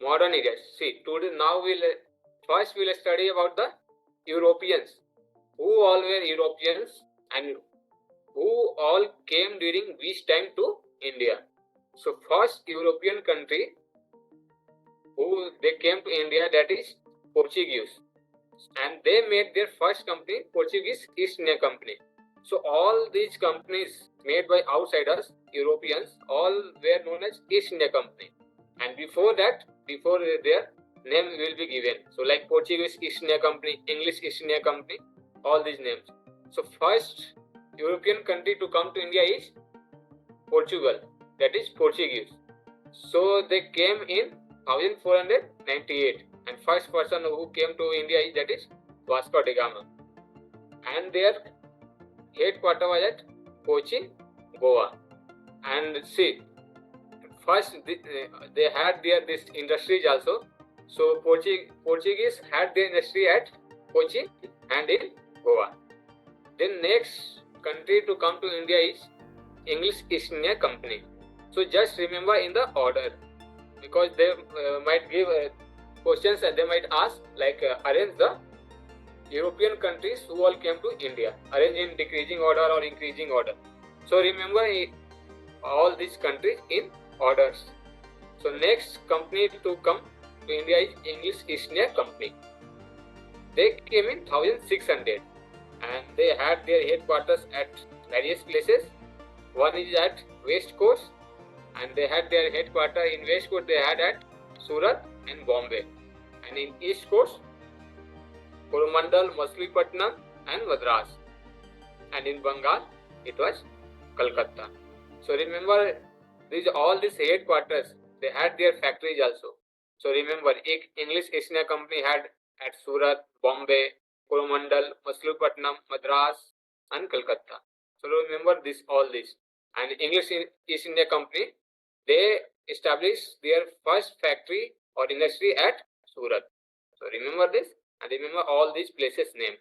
Modern India. See, today now first we'll study about the Europeans. Who all were Europeans and who all came during which time to India? So first European country who they came to India, that is Portuguese, and they made their first company, Portuguese East India Company. So all these companies made by outsiders, Europeans, all were known as East India Company. And before that, before their name will be given. So like Portuguese East India Company, English East India Company, all these names. So first European country to come to India is Portugal, that is Portuguese. So they came in 1498, and first person who came to India is, that is Vasco da Gama, and their headquarters was at Kochi, Goa. And see, first they had this industries also. So Portuguese had their industry at Kochi and in Goa. Then next country to come to India is English East India Company. So just remember in the order, because they might give questions and they might ask like arrange the European countries who all came to India, arrange in decreasing order or increasing order. So remember all these countries in orders. So next company to come to India is English East India Company. They came in 1600 and they had their headquarters at various places. One is at West Coast, and they had their headquarters in West Coast, they had at Surat and Bombay, and in East Coast Coromandel, Machilipatnam and Madras, and in Bengal it was Calcutta. So remember all these headquarters, they had their factories also. So remember English East India Company had at Surat, Bombay, Coromandel, Machilipatnam, Madras and Calcutta. So remember all this. And English East India Company, they established their first factory or industry at Surat. So remember this and remember all these places name.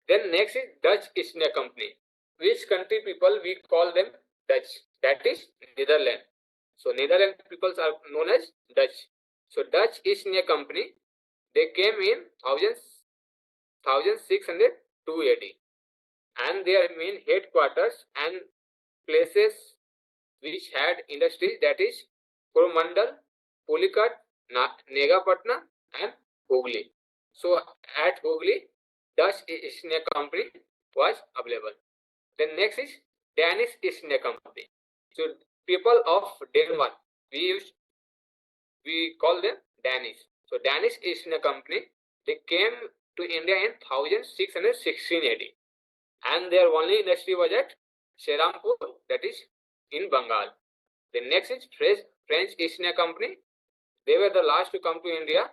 Then next is Dutch East India Company. Which country people we call them Dutch? That is Netherlands. So Netherlands peoples are known as Dutch. So Dutch East India Company, they came in 1602 AD, and their main headquarters and places which had industries, that is Coromandel, Pulicat, Negapatna and Hooghly. So at Hooghly, Dutch East India Company was available. Then next is Danish East India Company. So people of Denmark, we call them Danish. So Danish East India Company, they came to India in 1616 AD, and their only industry was at Serampur, that is in Bengal. The next is French East India Company. They were the last to come to India,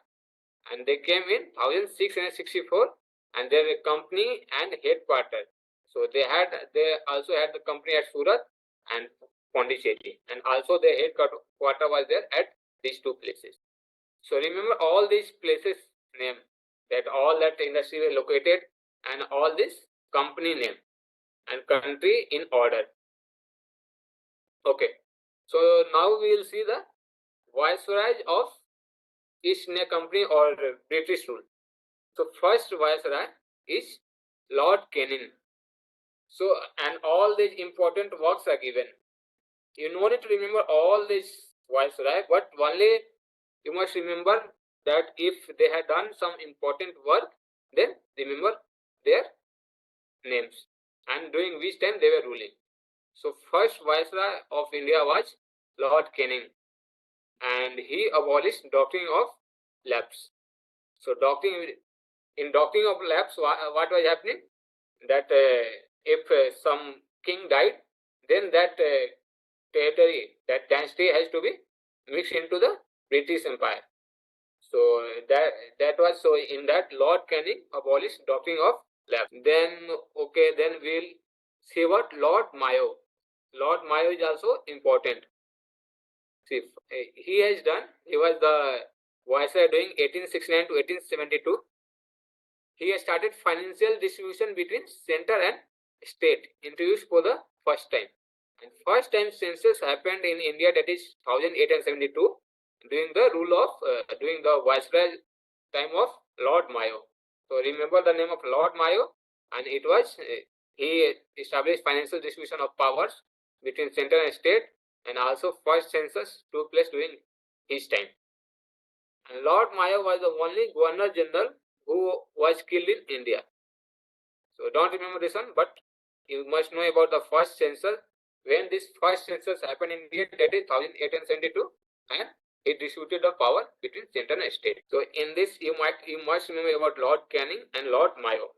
and they came in 1664, and their company and headquarters. So they also had the company at Surat and Pondicherry, and also their headquarter was there at these two places. So remember all these places name, that all that industry were located, and all this company name and country in order. Okay, so now we will see the Viceroy of East India Company or British rule. So first Viceroy is Lord Canning. So, and all these important works are given. You no need to remember all these Viceroy, but only you must remember that if they had done some important work, then remember their names and during which time they were ruling. So first Viceroy of India was Lord Canning, and he abolished doctrine of lapse. So in doctrine of lapse, what was happening? That if some king died, then that territory, that dynasty has to be mixed into the British Empire. So that was, so in that Lord Canning abolished doctrine of lapse. Then we'll see what Lord Mayo. Lord Mayo is also important. See, he was the Viceroy during 1869 to 1872. He has started financial distribution between center and state, introduced for the first time. And first time census happened in India, that is 1872, during the rule of during the Viceroy time of Lord Mayo. So remember the name of Lord Mayo, and it was he established financial distribution of powers between center and state, and also first census took place during his time. And Lord Mayo was the only Governor General who was killed in India. So don't remember this one, but you must know about the first census. When this first census happened in India, that is 1872, and it distributed the power between center and state. So in this, you must remember about Lord Canning and Lord Mayo.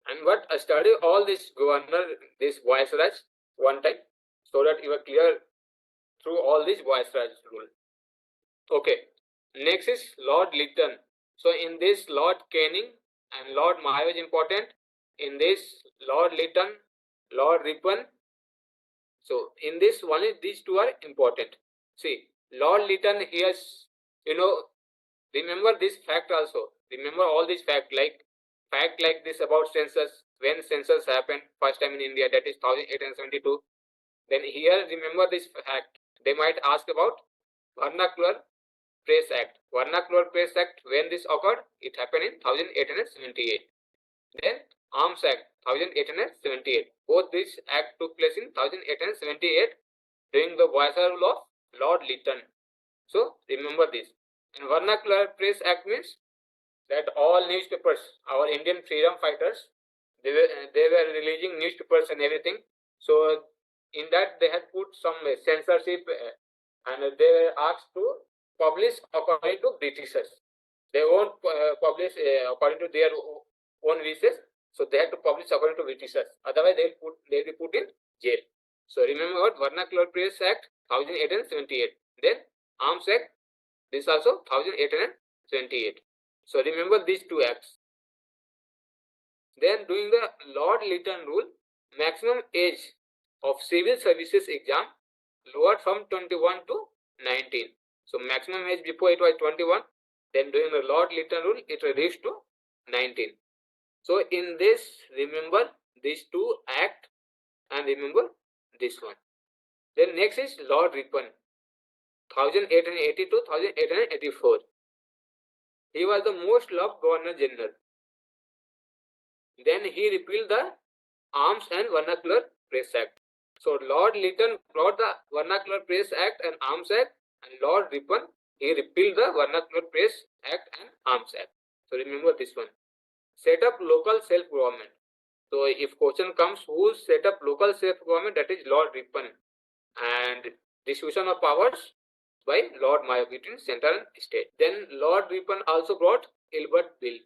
And but study all this governor, this viceroys one time, so that you are clear through all these viceroys rule. Okay, next is Lord Lytton. So in this, Lord Canning and Lord Mayo is important. In this, Lord Lytton, Lord Ripon. So in this one, these two are important. See, Lord Lytton, he has, remember this fact also. Remember all these fact like this about census. When census happened first time in India, that is 1872. Then here remember this fact. They might ask about vernacular Press Act. Vernacular Press Act, when this occurred, it happened in 1878. Then Arms Act, 1878. Both these act took place in 1878 during the viceroy rule of Lord Lytton. So remember this. And Vernacular Press Act means that all newspapers, our Indian freedom fighters, they were releasing newspapers and everything. So in that they had put some censorship, and they were asked to publish according to Britishers. They won't publish according to their own wishes, so they had to publish according to Britishers. Otherwise, they'll be put in jail. So remember what Vernacular Press Act 1878. Then Arms Act, this also 1878. So remember these two acts. Then during the Lord Lytton rule, maximum age of civil services exam lowered from 21 to 19. So maximum age before it was 21. Then during the Lord Lytton rule, it reduced to 19. So in this, remember these two act and remember this one. Then next is Lord Ripon, 1880 to 1884. He was the most loved Governor General. Then he repealed the Arms and Vernacular Press Act. So Lord Lytton brought the Vernacular Press Act and Arms Act, and Lord Ripon, he repealed the Vernacular Press Act and Arms Act. So remember this one. Set up local self-government. So if question comes, who set up local self-government, that is Lord Ripon. And distribution of powers by Lord Mayo between central and state. Then Lord Ripon also brought Ilbert Bill,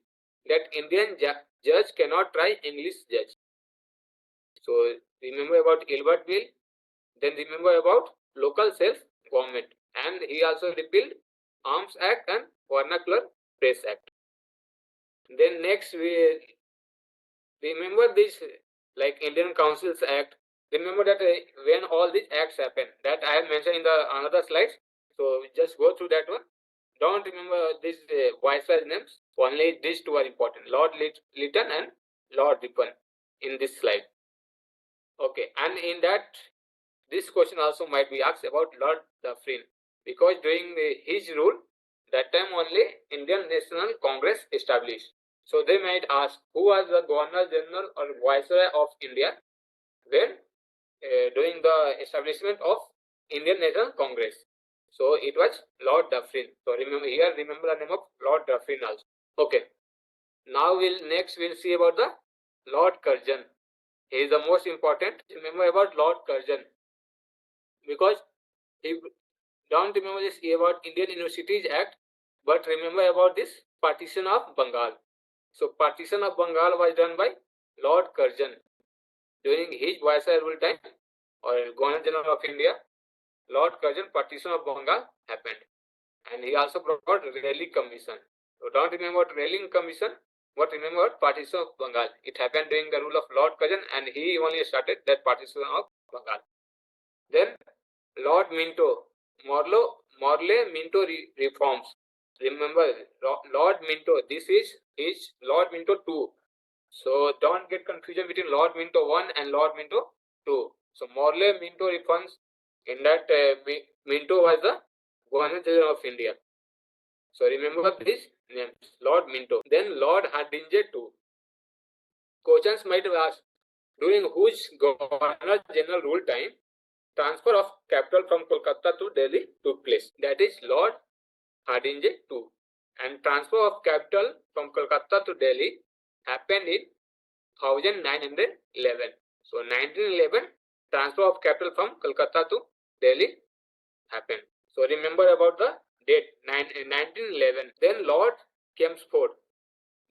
that Indian judge cannot try English judge. So remember about Ilbert Bill. Then remember about local self-government. And he also repealed Arms Act and Vernacular Press Act. Then next we remember this like Indian Councils Act. Remember that when all these acts happen, that I have mentioned in the another slides. So just go through that one. Don't remember these viceroy names. Only these two are important: Lord Lytton and Lord Ripon in this slide. Okay, and in that, this question also might be asked about Lord Dufferin, because during his rule, that time only Indian National Congress established. So they might ask, who was the Governor General or Viceroy of India when during the establishment of Indian National Congress? So it was Lord Dufferin. So remember the name of Lord Dufferin also. Okay. Now we'll see about the Lord Curzon. He is the most important. Remember about Lord Curzon, because he don't remember this about Indian Universities Act, but remember about this partition of Bengal. So partition of Bengal was done by Lord Curzon during his viceroy rule time, or Governor General of India. Lord Curzon, partition of Bengal happened, and he also brought Raleigh Commission. So don't remember Raleigh Commission, but remember partition of Bengal. It happened during the rule of Lord Curzon, and he only started that partition of Bengal. Then Lord Minto, Morley Minto reforms. Remember Lord Minto. This is Lord Minto 2. So don't get confusion between Lord Minto 1 and Lord Minto 2. So Morley Minto reforms. In that Minto was the Governor General of India. So remember these names. Lord Minto. Then Lord Hardinge too. Questions might ask, during whose Governor General rule time transfer of capital from Kolkata to Delhi took place? That is Lord Hardinge II. And transfer of capital from Kolkata to Delhi happened in 1911. So 1911 transfer of capital from Kolkata to Delhi happened. So remember about the date 1911. Then Lord Chelmsford.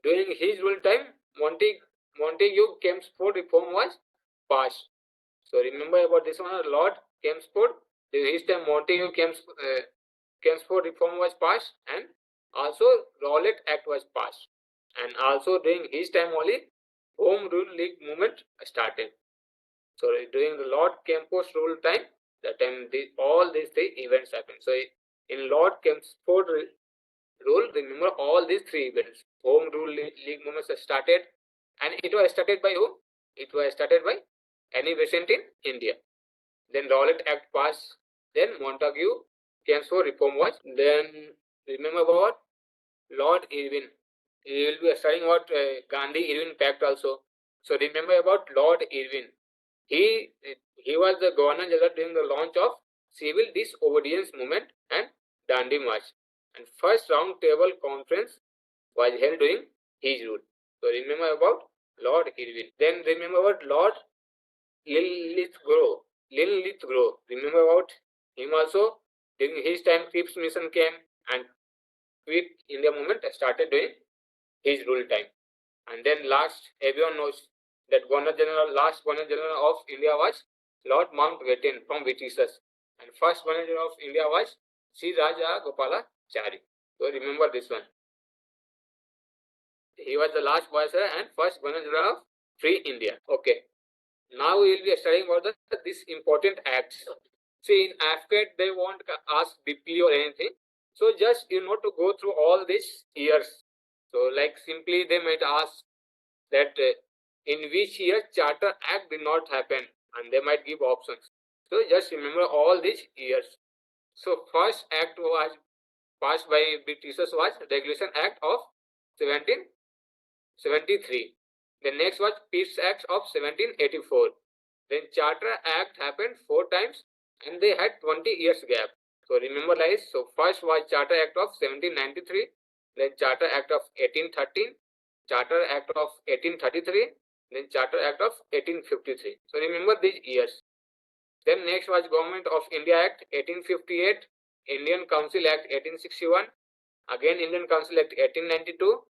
During his rule time, Montague Chelmsford reform was passed. So remember about this one, Lord Chelmsford. During his time, Chelmsford reform was passed, and also Rowlatt Act was passed. And also during his time only, Home Rule League movement started. So during the Lord Chelmsford's rule time, that time all these three events happened. So in Lord Chelmsford rule, remember all these three events. Home Rule League movements started, and it was started by who? It was started by Annie Besant in India. Then Rowlatt Act passed. Then Montague Chelmsford reform was. Then remember about Lord Irwin. We will be studying about Gandhi Irwin Pact also. So remember about Lord Irwin. He was the Governor General during the launch of Civil Disobedience Movement and Dandi March. And first round table conference was held during his rule. So remember about Lord Irwin. Then remember about Lord Lilithgow. Remember about him also. During his time, Cripps Mission came and Quit India movement started during his rule time. And then last, everyone knows that last Governor General of India was Lord Mountbatten from Britishers. And first Governor General of India was C. Raja Gopalachari. So remember this one. He was the last Viceroy and first Governor General of Free India. Okay. Now we will be studying about this important acts. See, in AFCAT, they won't ask deeply or anything. So just to go through all these years. So like simply they might ask that in which year Charter Act did not happen, and they might give options. So just remember all these years. So first act was passed by Britishers was Regulation Act of 1773. The next was Peace Act of 1784. Then Charter Act happened 4 times and they had 20 years gap. So remember guys, so first was Charter Act of 1793, then Charter Act of 1813, Charter Act of 1833, then Charter Act of 1853. So remember these years. Then next was Government of India Act 1858, Indian Council Act 1861, again Indian Council Act 1892,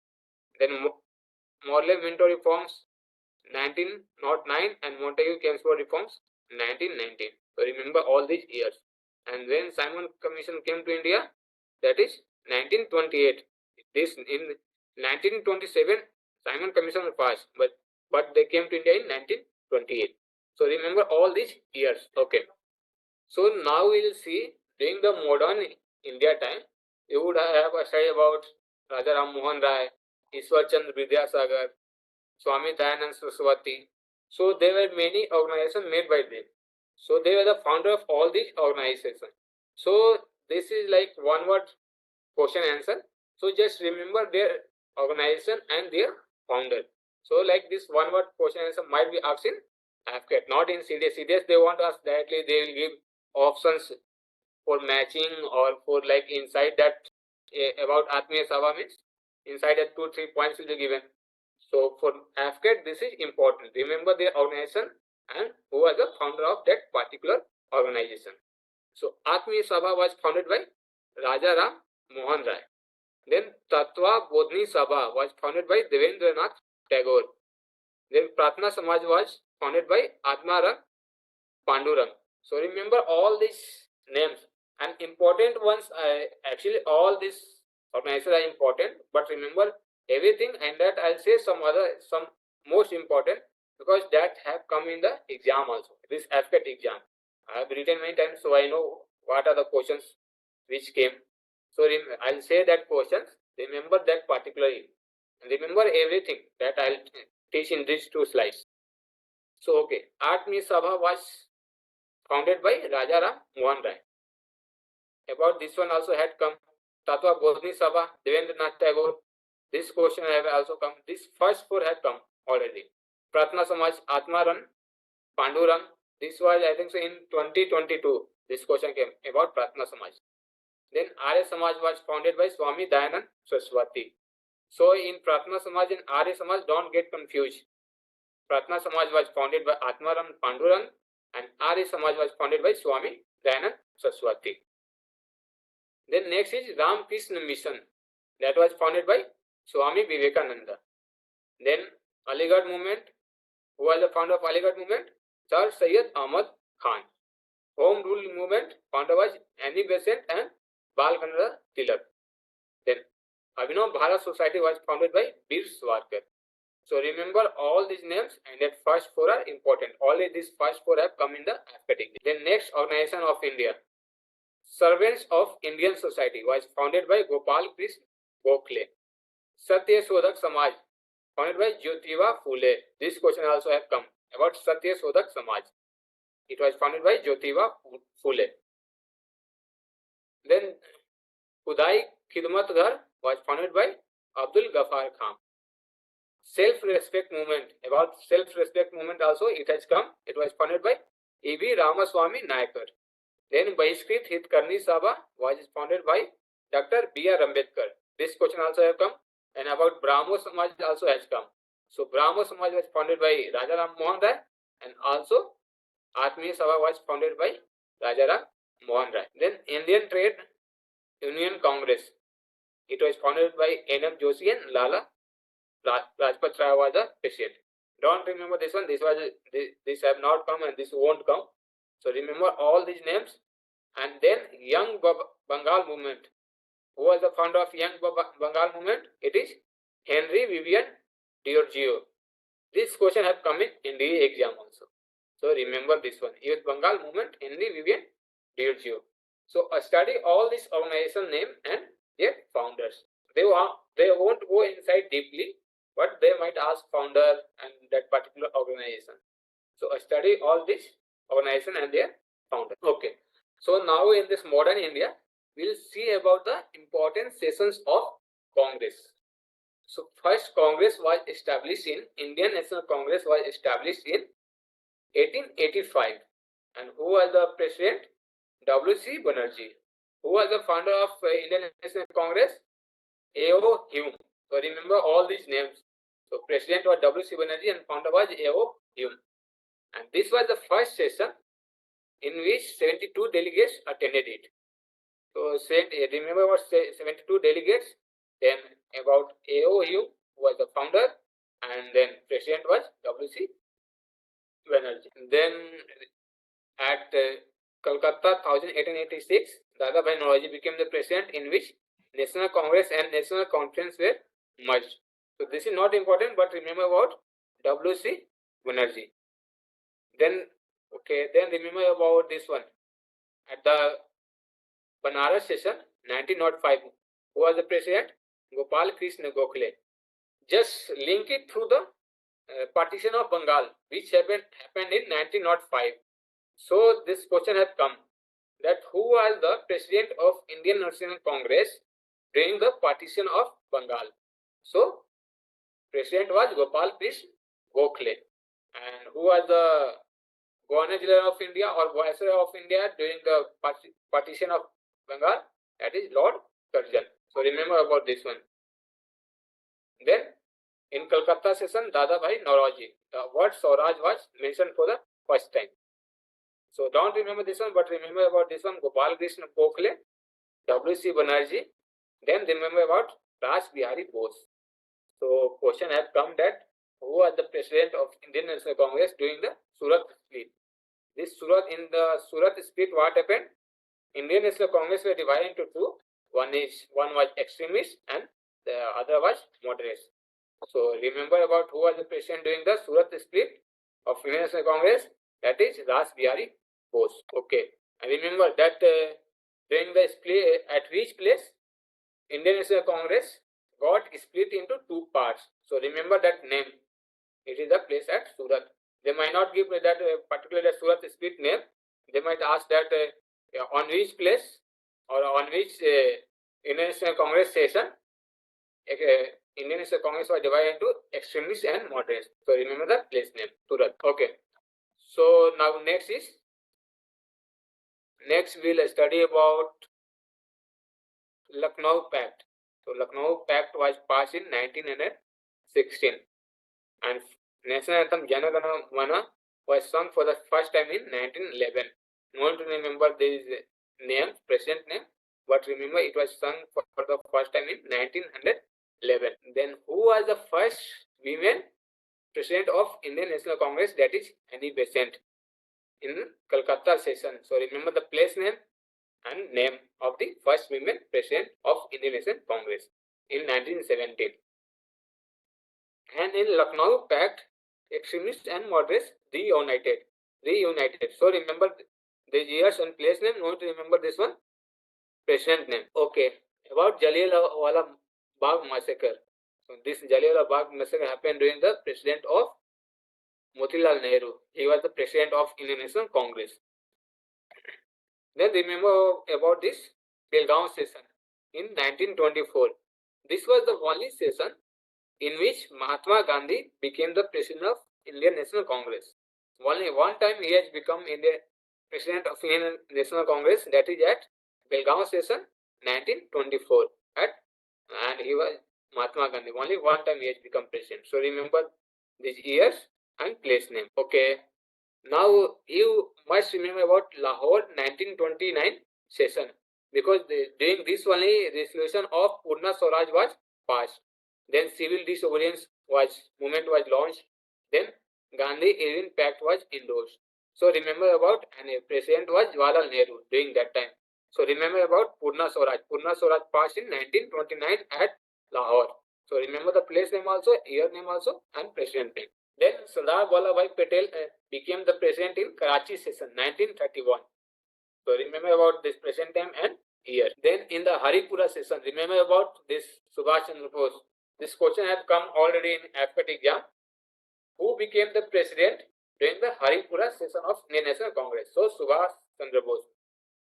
then Morley-Minto reforms 1909 and Montague-Chelmsford reforms 1919. So remember all these years. And when Simon Commission came to India, that is 1928. This in 1927 Simon Commission was passed, but they came to India in 1928. So remember all these years. Okay. So now we will see during the modern India time, you would have a study about Raja Ram Mohan Rai, Ishwar Chandra Vidyasagar, Swami Dayanand Saraswati. So there were many organizations made by them. So they were the founder of all these organizations. So this is like one word question answer. So just remember their organization and their founder. So like this one word question answer might be asked in AFCAT, not in CDS. CDS they want us directly, they will give options for matching or for like inside that about Atmiya Sabha means inside that 2-3 points will be given. So for AFCAT, this is important. Remember the organization and who was the founder of that particular organization. So Atmiya Sabha was founded by Raja Ram Mohan Rai. Then Tatwa Bodhni Sabha was founded by Devendranath Tagore. Then Pratna Samaj was founded by Atmaram Pandurang. So remember all these names and important ones. Actually, all these organizations are important, but remember everything and that I'll say some most important because that have come in the exam also. This AFCAT exam I have written many times, so I know what are the questions which came. So I'll say that questions. Remember that particularly. Remember everything that I'll teach in these 2 slides. So okay, Atmi Sabha was founded by Raja Ram Mohan Rai. About this one also had come. Tatva Bodhni Sabha, Devendranath Tagore. This question have also come. This first four have come already. Pratna Samaj, Atmaran, Panduran. This was, I think so, in 2022. This question came about Pratna Samaj. Then Arya Samaj was founded by Swami Dayanand Saraswati. So in Pratna Samaj and Arya Samaj, don't get confused. Pratna Samaj was founded by Atmaram Panduran and Arya Samaj was founded by Swami Dayanand Saraswati. Then next is Ram Krishna Mission, that was founded by Swami Vivekananda. Then Aligarh movement, who was the founder of Aligarh movement? Sir Syed Ahmad Khan. Home Rule movement, founder was Annie Besant and Bal Gangadhar Tilak. Then Abhinav Bharat Society was founded by Bir Savarkar. So remember all these names, and that first four are important. Only these first four have come in the AFCAT. Then next, Organization of India. Servants of Indian Society was founded by Gopal Krishna Gokhale. Satya Sodhak Samaj, founded by Jyotiba Phule. This question also have come about Satya Sodhak Samaj. It was founded by Jyotiba Phule. Then Khudai Khidmat Ghar was founded by Abdul Ghaffar Khan. Self-respect movement, about self-respect movement also it has come. It was founded by E.V. Ramaswamy Nayakar. Then Bahishkrit Hitkarni Sabha was founded by Dr. B.R. Ambedkar. This question also have come. And about Brahmo Samaj also has come. So Brahmo Samaj was founded by Rajaram Mohan Rai, and also Atmiya Sabha was founded by Rajaram Mohan Rai. Then Indian Trade Union Congress. It was founded by N.M. Joshi and Lala Rajpat Rai was the president. Don't remember this one. This have not come and this won't come. So remember all these names. And then Young Bengal movement. Who was the founder of Young Bengal movement? It is Henry Vivian Diorgio. This question have come in NDA exam also. So remember this one. Youth Bengal movement, Henry Vivian Diorgio. So study all this organization name and their founders. They won't go inside deeply, but they might ask founder and that particular organization. So study all this organization and their founder. Okay. So now in this modern India, we'll see about the important sessions of Congress. So first Congress was established in, Indian National Congress was established in 1885. And who was the president? W.C. Banerjee. Who was the founder of Indian National Congress? A.O. Hume. So remember all these names. So president was W.C. Banerjee and founder was A.O. Hume. And this was the first session in which 72 delegates attended it. So remember what 72 delegates. Then about A.O. Hume was the founder, and then president was W.C. Banerjee. Then at Calcutta 1886, Dadabhai Naoroji became the president, in which National Congress and National Conference were merged. So this is not important, but remember about W.C. Banerjee. Then remember about this one. At the Banaras session 1905, who was the president? Gopal Krishna Gokhale. Just link it through the partition of Bengal, which happened in 1905. So this question has come, that who was the president of Indian National Congress during the partition of Bengal? So president was Gopal Krishna Gokhale. And who was the Governor General of India or Viceroy of India during the partition of Bengal? That is Lord Curzon. So remember about this one. Then in Calcutta session, Dadabhai Naoroji, the word Swaraj was mentioned for the first time. So don't remember this one, but remember about this one, Gopal Krishna Gokhale, W.C. Banerjee. Then remember about Raj Bihari Bose. So question has come that who was the president of Indian National Congress during the Surat split? This Surat, in the Surat split, what happened? Indian National Congress were divided into two. One was extremist and the other was moderates. So remember about who was the president during the Surat split of Indian National Congress? That is Raj Bihari Bose. Okay. And remember that during the split, at which place Indian National Congress got split into two parts. So remember that name. It is the place at Surat. They might not give that particular Surat split name. They might ask that on which place or on which Indian National Congress session, Indian National Congress was divided into extremists and moderates. So remember the place name, Surat. Okay. So now next we'll study about Lucknow Pact. So Lucknow Pact was passed in 1916, and national anthem Jana Gana Mana was sung for the first time in 1911. No one to remember this name, present name, but remember it was sung for the first time in 1911. Then who was the first women president of Indian National Congress? That is Annie Besant in Calcutta session. So remember the place name and name of the first women president of Indian National Congress in 1917. And in Lucknow Pact, extremists and moderates reunited. So remember the years and place name. Don't remember this one. President name. Okay. About Jallianwala Bagh massacre. So this Jallianwala Bagh massacre happened during the president of Motilal Nehru. He was the president of Indian National Congress. Then remember about this Belgaum session in 1924. This was the only session in which Mahatma Gandhi became the president of Indian National Congress. Only one time he has become president of Indian National Congress, that is at Belgaum session 1924. And he was Mahatma Gandhi. Only one time he has become president. So remember these years and place name. Okay. Now you must remember about Lahore 1929 session, because during this only resolution of Purna Swaraj was passed. Then civil disobedience movement was launched. Then Gandhi-Irwin Pact was endorsed. So remember about, and president was Jawaharlal Nehru during that time. So remember about Purna Swaraj. Purna Swaraj passed in 1929 at Lahore. So remember the place name also, year name also, and president name. Then Sardar Vallabhbhai Patel became the president in Karachi session 1931. So remember about this present time and year. Then in the Haripura session, remember about this Subhash Chandra Bose. This question has come already in AFCAT exam. Who became the president during the Haripura session of Indian National Congress? So Subhash Chandra Bose.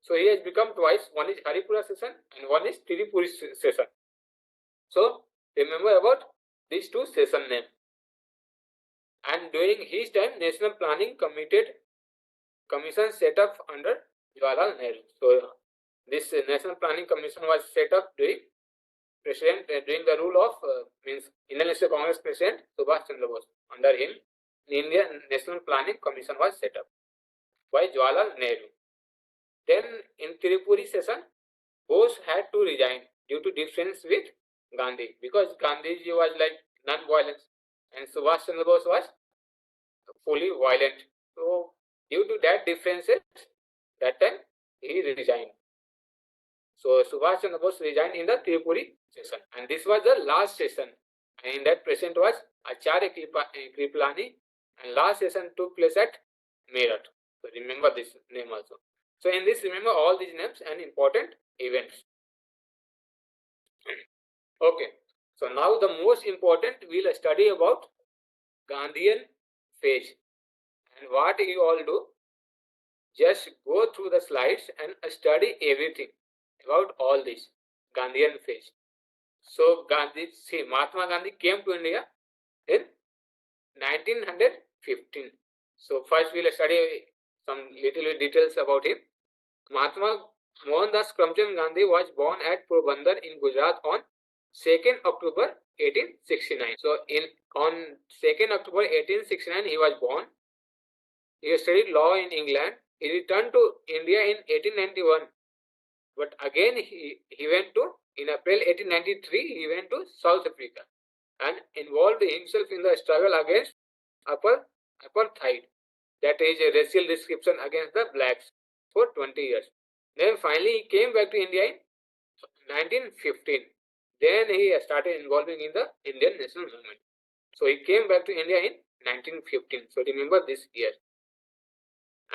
So he has become twice. One is Haripura session and one is Tirupuri session. So remember about these two session names. And during his time, National Planning Commission set up under Jawaharlal Nehru. So this National Planning Commission was set up during the rule of Indian National Congress President Subhash Chandra Bose. Under him, the Indian National Planning Commission was set up by Jawaharlal Nehru. Then in Tirupuri session, Bose had to resign due to difference with Gandhi, because Gandhiji was like non-violence and Subhash Chandra Bose was fully violent. So due to that differences, that time he resigned. So Subhash Chandra Bose resigned in the Tirupuri session, and this was the last session. And in that president was Acharya Kripalani, and last session took place at Meerut. So remember this name also. So in this, remember all these names and important events. Okay. So now the most important, we'll study about Gandhian phase. And what you all do, just go through the slides and study everything about all this Gandhian phase. So Mahatma Gandhi came to India in 1915. So first we'll study some little details about him. Mahatma Mohandas Karamchand Gandhi was born at Porbandar in Gujarat on 2nd October 1869. So on 2nd October 1869 he was born. He studied law in England. He returned to India in 1891. But again he went to, in April 1893, he went to South Africa and involved himself in the struggle against apartheid, that is a racial discrimination against the blacks, for 20 years. Then finally he came back to India in 1915. Then he started involving in the Indian national movement. So he came back to India in 1915. So remember this year.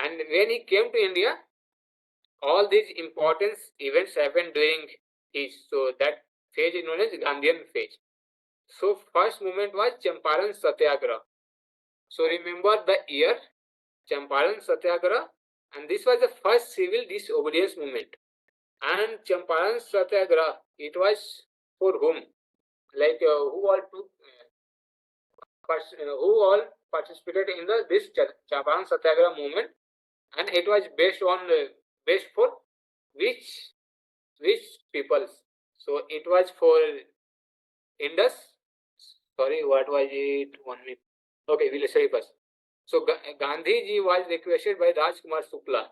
And when he came to India, all these important events happened during his, so that phase is known as Gandhian phase. So first movement was Champaran Satyagraha. So remember the year, Champaran Satyagraha, and this was the first civil disobedience movement. And Champaran Satyagraha, it was for whom? Like who all participated in this Champaran Satyagraha movement, and it was based for which peoples? So it was for Indus. Sorry, what was it? 1 minute. Okay, we'll say first. So Gandhi ji was requested by Rajkumar Shukla.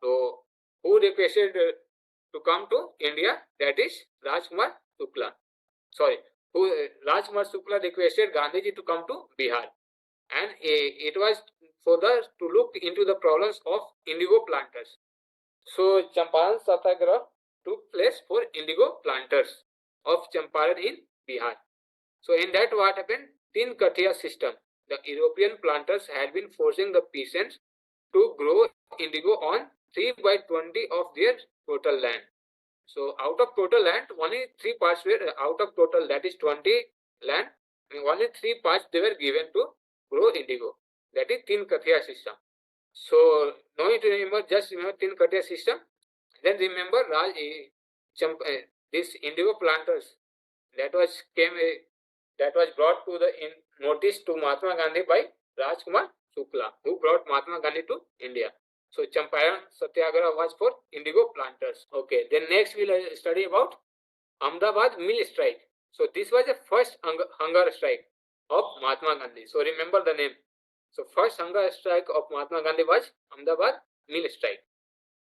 So who requested to come to India? That is Rajkumar Shukla. Sorry, Rajkumar Shukla requested Gandhi ji to come to Bihar, and it was for to look into the problems of indigo planters. So Champaran Satyagraha took place for indigo planters of Champaran in Bihar. So in that what happened? Tin Katia system. The European planters had been forcing the peasants to grow indigo on 3/20 of their total land. So out of total land, only 3 parts were out of total, that is 20 land, only 3 parts they were given to grow indigo. That is Tin Katia system. So no need to remember, just remember Tin Katia system. Then remember this indigo planters that was brought to the notice to Mahatma Gandhi by Rajkumar Shukla, who brought Mahatma Gandhi to India. So Champaran Satyagraha was for indigo planters. Okay, then next we'll study about Ahmedabad mill strike. So this was the first hunger strike of Mahatma Gandhi. So remember the name. So first hunger strike of Mahatma Gandhi was Ahmedabad mill strike.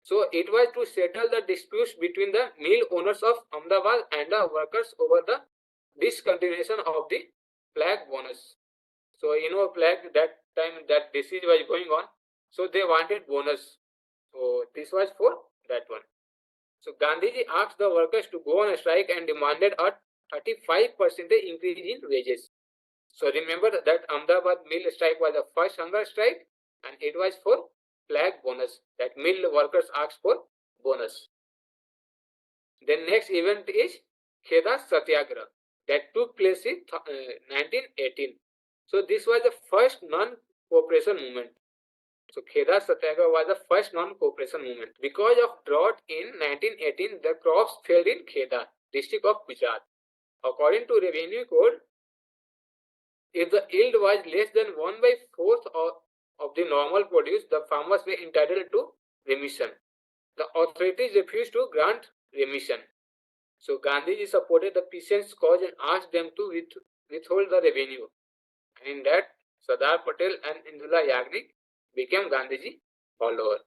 So it was to settle the disputes between the mill owners of Ahmedabad and the workers over the discontinuation of the flag bonus. So flag, that time that disease was going on, so they wanted bonus. So this was for that one. So Gandhiji asked the workers to go on a strike and demanded a 35% increase in wages. So remember that Ahmedabad mill strike was the first hunger strike, and it was for flag bonus. That mill workers asked for bonus. Then next event is Kheda Satyagraha that took place in 1918. So this was the first non-cooperation movement. So Kheda Satyagraha was the first non-cooperation movement. Because of drought in 1918, the crops failed in Kheda, district of Gujarat. According to Revenue Code, if the yield was less than 1/4 of the normal produce, the farmers were entitled to remission. The authorities refused to grant remission. So Gandhiji supported the peasants' cause and asked them to withhold the revenue. And in that, Sardar Patel and Indula Yagnik became Gandhiji follower.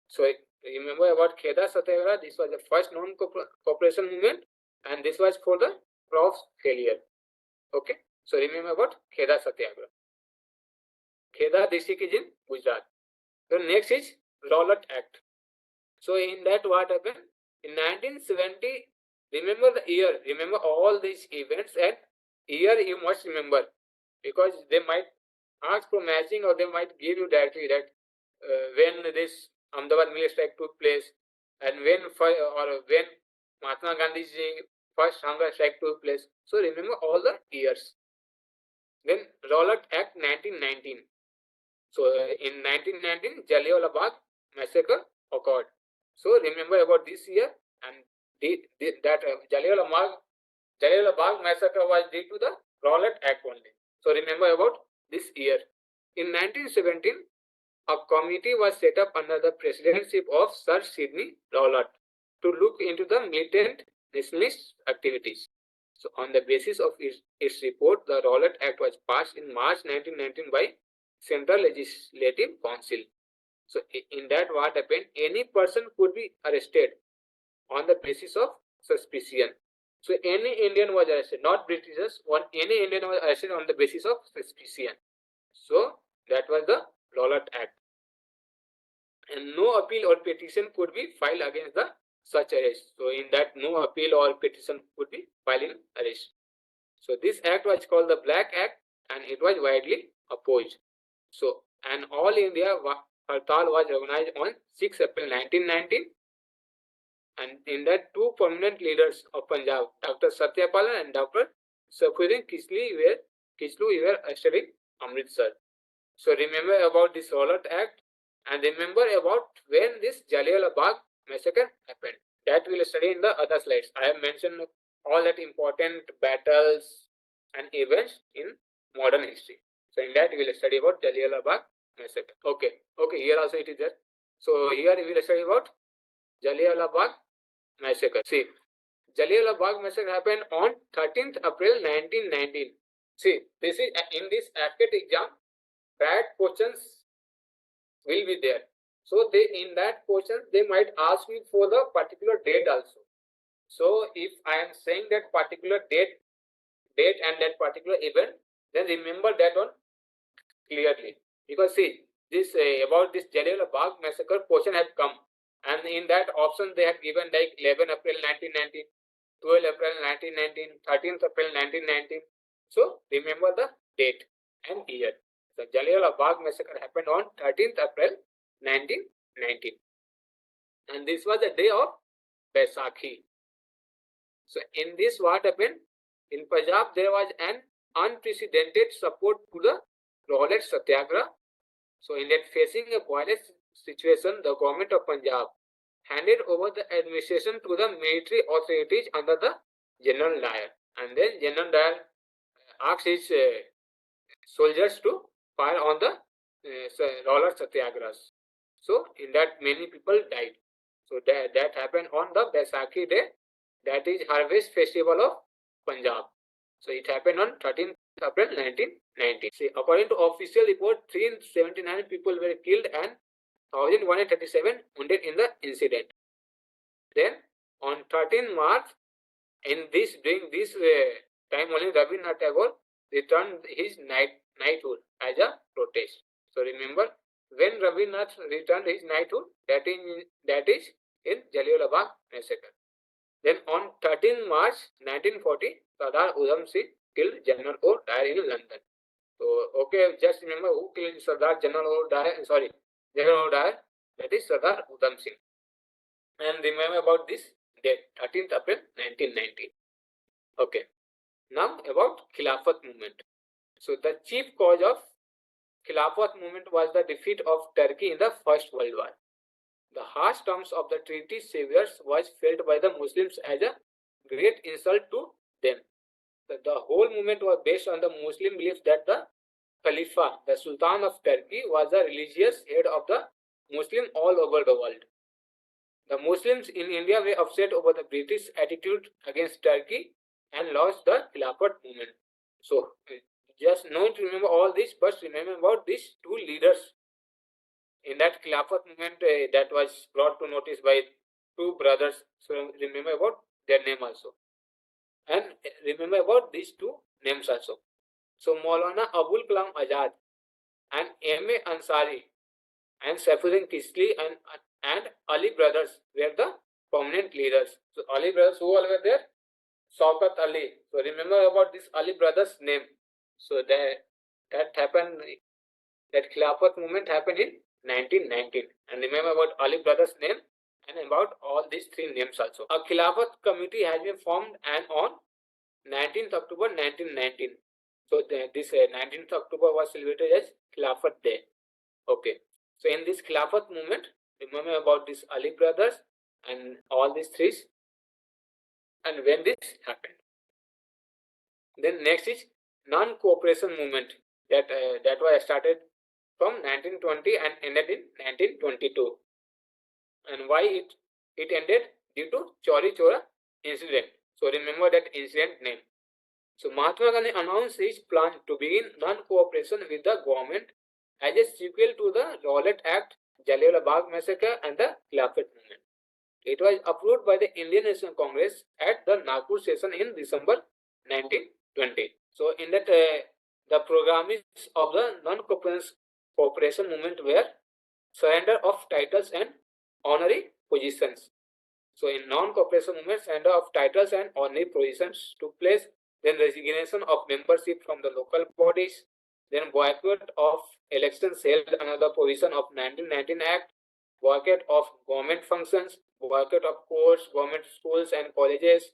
So remember about Kheda Satyagraha. This was the first non-cooperation movement, and this was for the crops failure. Okay. So remember about Kheda Satyagraha. Kheda district is in Gujarat. So next is Rowlatt Act. So in that what happened? In 1970, remember the year, remember all these events, and year you must remember, because they might ask for matching, or they might give you directly that when this Ahmedabad mill strike took place, and when Mahatma Gandhi's first hunger strike took place. So remember all the years. Then Rowlatt Act 1919. So in 1919, Jallianwala Bagh massacre occurred. So remember about this year, and that Jallianwala Bagh massacre was due to the Rowlatt Act only. So remember about this year. In 1917, a committee was set up under the presidency of Sir Sidney Rowlatt to look into the militant nationalist activities. So on the basis of its report, the Rowlatt Act was passed in March 1919 by Central Legislative Council. So in that what happened, any person could be arrested on the basis of suspicion. So any Indian was arrested, not Britishers, any Indian was arrested on the basis of suspicion. So that was the Rowlatt Act. And no appeal or petition could be filed against the such arrest. So in that, no appeal or petition could be filed in arrest. So this act was called the Black Act, and it was widely opposed. So an all India Hartal was organized on 6 April 1919, and in that, two prominent leaders of Punjab, Dr. Satyapalan and Dr. Saifuddin Kichlu were arrested in Amritsar. So remember about this Rowlatt Act, and remember about when this Jallianwala Bagh massacre happened. That we will study in the other slides. I have mentioned all that important battles and events in modern history. So in that we will study about Jallianwala Bagh massacre. Okay, here also it is there. So here we will study about Jallianwala Bagh massacre. See, Jallianwala Bagh massacre happened on 13th April 1919. See, this is in this AFCAT exam, bad questions will be there. So they in that question they might ask me for the particular date also. So if I am saying that particular date and that particular event, then remember that one clearly. Because see, this about this Jallianwala Bagh massacre question have come, and in that option they have given like 11 April 1919, 12 April 1919, 13th April 1919. So remember the date and year. The Jallianwala Bagh massacre happened on 13th April 1919, and this was the day of Baisakhi. So in this what happened? In Punjab there was an unprecedented support to the doled satyagraha. So in that facing a violent situation, the government of Punjab handed over the administration to the military authorities under the General Dyer, and then General Dyer asked his soldiers to fire on the doled satyagrahas. So in that many people died. So that happened on the Baisakhi day, that is harvest festival of Punjab. So it happened on 13th April 1990. See, according to official report, 379 people were killed and 1137 wounded in the incident. Then on 13 March, during this time only Rabindranath Tagore returned his knighthood as a protest. So remember, when Rabindranath returned his knighthood, that is in Jallianwala Bagh massacre. Then on 13 March 1940, Sardar Udham Singh killed General Dyer in London. So okay, just remember who killed Sardar General Dyer. General Dyer, that is Sardar Udham Singh. And remember about this date, 13th April 1990. Okay. Now about Khilafat movement. So the chief cause of Khilafat movement was the defeat of Turkey in the First World War. The harsh terms of the treaty saviors was felt by the Muslims as a great insult to them. The whole movement was based on the Muslim belief that the Khalifa, the Sultan of Turkey, was the religious head of the Muslim all over the world. The Muslims in India were upset over the British attitude against Turkey and lost the Khilafat movement. So just don't remember all this, but remember about these two leaders in that Khilafat movement that was brought to notice by two brothers. So remember about their name also, and remember about these two names also. So Maulana Abul Kalam Azad and M.A. Ansari and Saifuddin Kisli and Ali brothers were the prominent leaders. So Ali brothers, who all were there? Shaukat Ali. So remember about this Ali brothers name. So that happened, that Khilafat movement happened in 1919. And remember about Ali brothers name and about all these three names also. A Khilafat committee has been formed and on 19th October 1919. So this 19th October was celebrated as Khilafat Day. Okay. So in this Khilafat movement, remember about these Ali brothers and all these three, and when this happened. Then next is non-cooperation movement that was started from 1920 and ended in 1922. And why it ended? Due to Chauri Chora incident. So remember that incident name. So Mahatma Gandhi announced his plan to begin non-cooperation with the government as a sequel to the Rowlatt Act, Jallianwala Bagh massacre and the Khilafat movement. It was approved by the Indian National Congress at the Nagpur session in December 1920. So in that the programmes of the non-cooperation movement were surrender of titles and honorary positions. So in non-cooperation movement, surrender of titles and honorary positions took place. Then resignation of membership from the local bodies. Then boycott of elections held under the provision of 1919 Act. Boycott of government functions. Boycott of courts, government schools and colleges.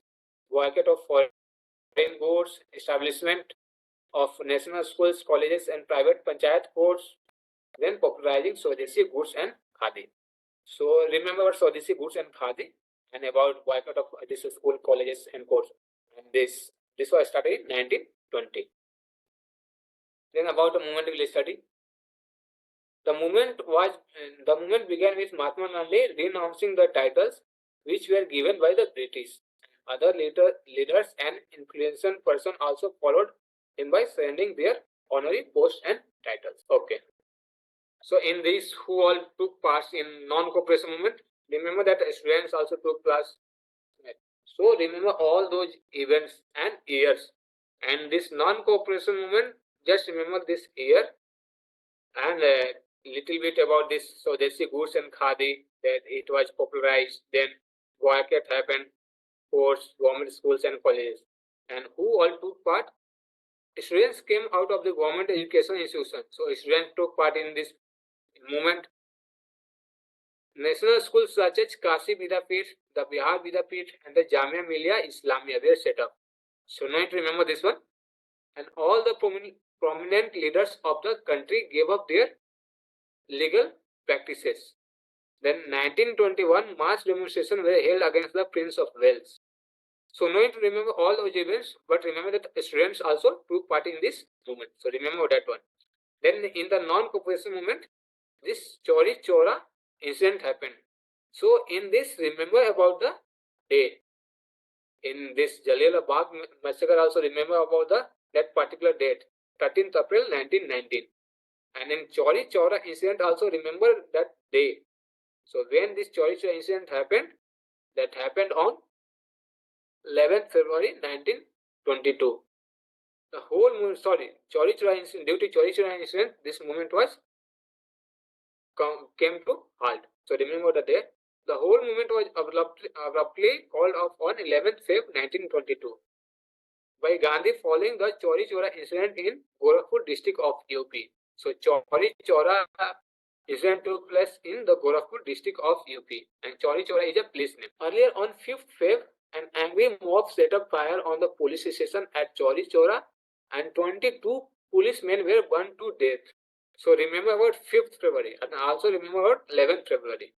Boycott of foreign goods. Establishment of national schools, colleges and private panchayat courts. Then popularizing Swadeshi goods and khadi. So remember what Swadeshi goods and khadi. and about boycott of this school, colleges, and courts. And this was started in 1920. Then about the movement we'll study. The movement began with Mahatma Gandhi renouncing the titles which were given by the British. Other leaders and influential persons also followed him by surrendering their honorary posts and titles. Okay. So in this, who all took part in non-cooperation movement? Remember that students also took class. So remember all those events and years. And this non-cooperation movement, just remember this year and little bit about this. So they see goods and khadi, that it was popularized. Then boycott happened, courts, government schools and colleges. And who all took part? Students came out of the government education institution. So students took part in this movement. National schools such as Kashi Vidyapeeth, the Bihar Vidyapeeth, and the Jamia Millia Islamia were set up. So now remember this one. And all the prominent leaders of the country gave up their legal practices. Then 1921 mass demonstrations were held against the Prince of Wales. So no need to remember all those events, but remember that students also took part in this movement. So remember that one. Then in the non-cooperation movement, this Chori Chora incident happened. So in this, remember about the day. In this Jallianwala Bagh massacre, also remember about that particular date, 13th April 1919. And in Chori Chora incident, also remember that day. So when this Chori Chora incident happened, that happened on 11th February 1922. The whole movement, Chori Chora incident, due to Chori Chora incident, this movement was came to halt. So remember the day. The whole movement was abruptly called off on 11th Feb 1922 by Gandhi following the Chori Chora incident in Gorakhpur district of UP. So Chori Chora incident took place in the Gorakhpur district of UP, and Chori Chora is a place name. Earlier on 5th Feb, an angry mob set up fire on the police station at Chori Chora, and 22 policemen were burned to death. So remember about 5th February and also remember about 11th February.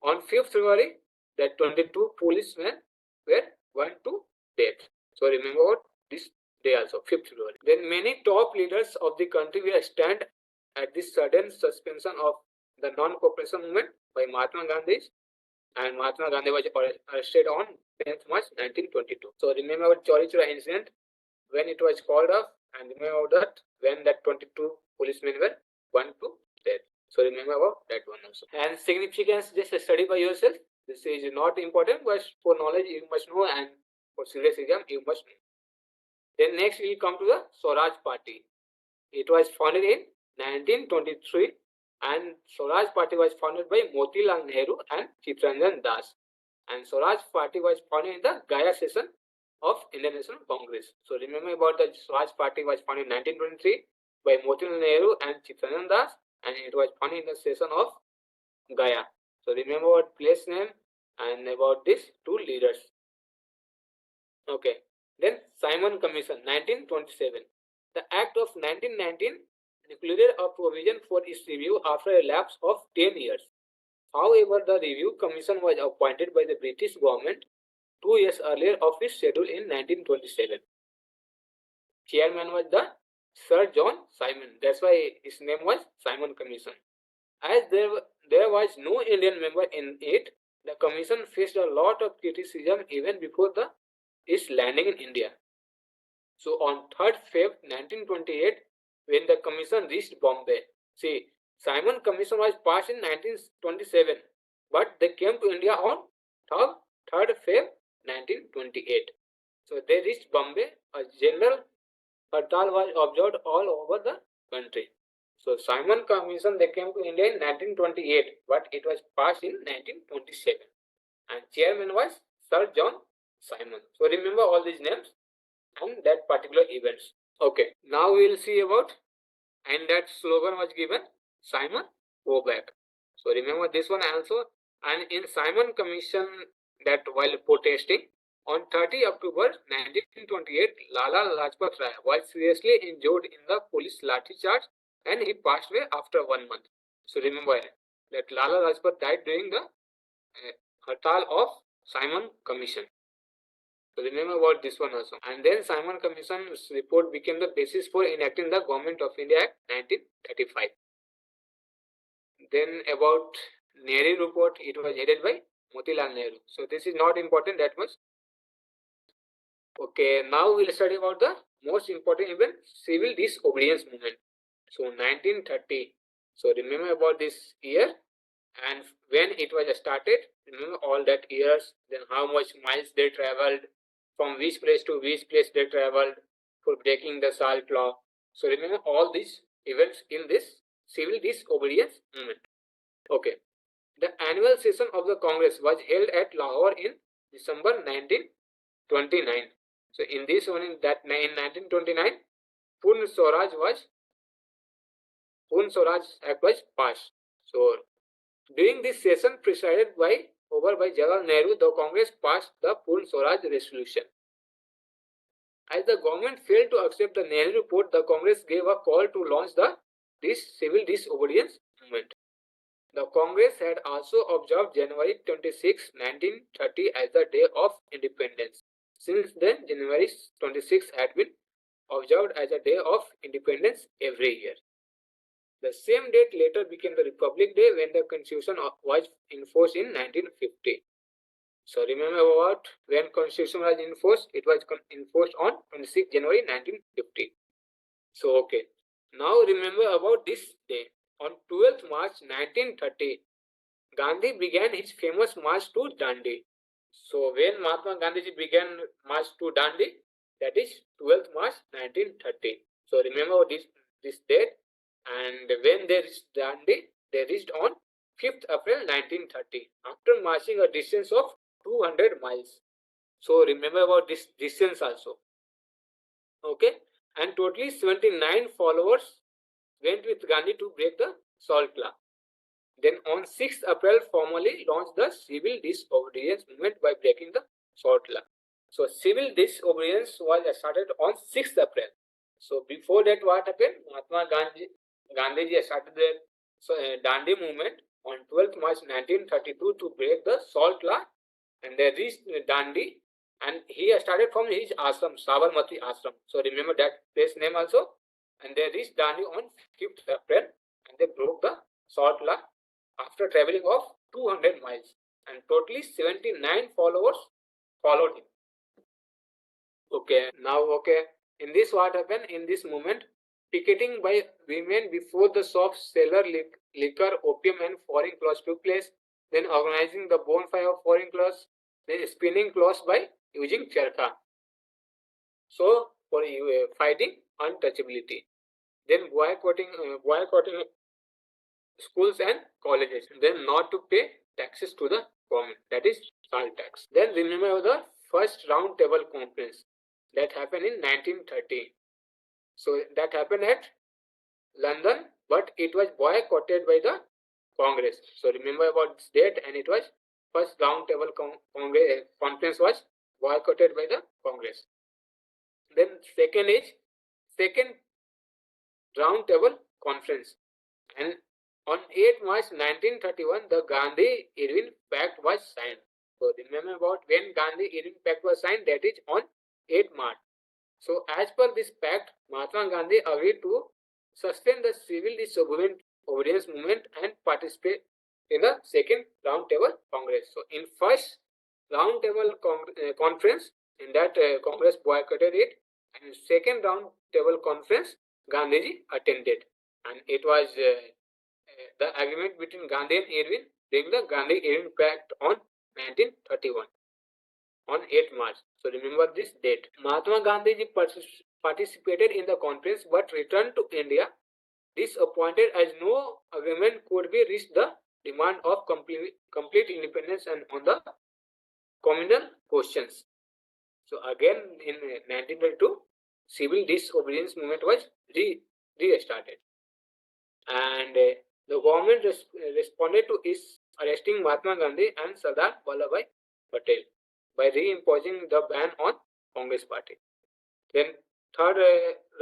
On 5th February, that 22 policemen were burned to death. So remember about this day also, 5th February. Then many top leaders of the country were stand at this sudden suspension of the non-cooperation movement by Mahatma Gandhi, and Mahatma Gandhi was arrested on 10th March 1922. So remember about Chori Chora incident when it was called off, and remember that when that 22 policemen were burned to death. So remember about that one also. And significance, just study by yourself. This is not important, but for knowledge you must know, and for serious exam you must know. Then next we will come to the Swaraj Party. It was founded in 1923, and Swaraj Party was founded by Motilal Nehru and Chittaranjan Das. And Swaraj Party was founded in the Gaya session of Indian National Congress. So remember about the Swaraj Party was founded in 1923 by Motilal Nehru and Chittaranjan Das, and it was founded in the session of Gaya. So remember about place name and about these two leaders. Okay. Then Simon Commission 1927. The Act of 1919 included a provision for its review after a lapse of 10 years. However, the review commission was appointed by the British government 2 years earlier of its schedule in 1927. Chairman was the Sir John Simon. That's why his name was Simon Commission. As there was no Indian member in it, the commission faced a lot of criticism even before its landing in India. So on 3rd Feb 1928, when the commission reached Bombay, see, Simon Commission was passed in 1927, but they came to India on 3rd Feb 1928. So they reached Bombay. A general hartal was observed all over the country. So Simon Commission, they came to India in 1928, but it was passed in 1927. And chairman was Sir John Simon. So remember all these names and that particular events. Okay, now we will see about, and that slogan was given, Simon, go back. So remember this one also. And in Simon Commission, that while protesting on 30 October 1928, Lala Lajpat Rai was seriously injured in the police lathi charge, and he passed away after 1 month. So remember that Lala Lajpat died during the hartal of Simon Commission. So remember about this one also. And then Simon Commission's report became the basis for enacting the Government of India Act 1935. Then about Nehru report, it was headed by Motilal Nehru. So this is not important that much. Okay, now we'll study about the most important event, civil disobedience movement. So 1930. So remember about this year and when it was started. Remember all that years. Then how much miles they traveled, from which place to which place they traveled for breaking the SALT law. So remember all these events in this civil disobedience movement. Okay. The annual session of the Congress was held at Lahore in December 1929. So in this one, in 1929, Purna Swaraj Act was passed. So during this session presided over by Jawaharlal Nehru, the Congress passed the Purna Swaraj resolution. As the government failed to accept the Nehru report, the Congress gave a call to launch this civil disobedience movement. The Congress had also observed January 26, 1930 as the Day of Independence. Since then, January 26 had been observed as a Day of Independence every year. The same date later became the Republic Day when the Constitution was enforced in 1950. So remember about when Constitution was enforced? It was enforced on 26 January 1950. So okay. Now remember about this day. On 12th March 1930, Gandhi began his famous march to Dandi. So when Mahatma Gandhi began march to Dandi, that is 12th March 1930. So remember this date. And when they reached Dandi, they reached on 5th April 1930 after marching a distance of 200 miles. So remember about this distance also. Okay. And totally 79 followers went with Gandhi to break the SALT law. Then on 6th April formally launched the civil disobedience movement by breaking the SALT law. So civil disobedience was started on 6th April. So before that what happened? Mahatma Gandhi started the Dandi movement on 12th March 1932 to break the SALT law, and they reached Dandi, and he started from his ashram, Sabarmati ashram. So remember that place name also. And they reached Dandi on 5th April and they broke the SALT law after traveling of 200 miles, and totally 79 followers followed him. Okay, now in this what happened in this movement? Picketing by women before the shops, seller liquor, opium and foreign clothes took place. Then organizing the bonfire of foreign clothes. Then spinning clothes by using charkha. So for fighting untouchability. Then boycotting schools and colleges. Then not to pay taxes to the government. That is salt tax. Then remember the first round table conference that happened in 1930. So that happened at London, but it was boycotted by the Congress. So remember about this date, and it was first round table conference was boycotted by the Congress. Then second round table conference, and on 8 March 1931 the Gandhi-Irwin Pact was signed. So remember about when Gandhi-Irwin Pact was signed, that is on 8 March. So as per this pact, Mahatma Gandhi agreed to sustain the civil disobedience movement and participate in the second round table congress. So in first round table conference, in that Congress boycotted it, and second round table conference Gandhiji attended, and it was the agreement between Gandhi and Irwin during the Gandhi-Irwin Pact on 1931 on 8 March. So remember this date. Mahatma Gandhi participated in the conference but returned to India disappointed as no agreement could be reached the demand of complete independence and on the communal questions. So again in 1922 civil disobedience movement was restarted, and the government responded to its arresting Mahatma Gandhi and Sardar Vallabhbhai Patel by reimposing the ban on Congress party. Then third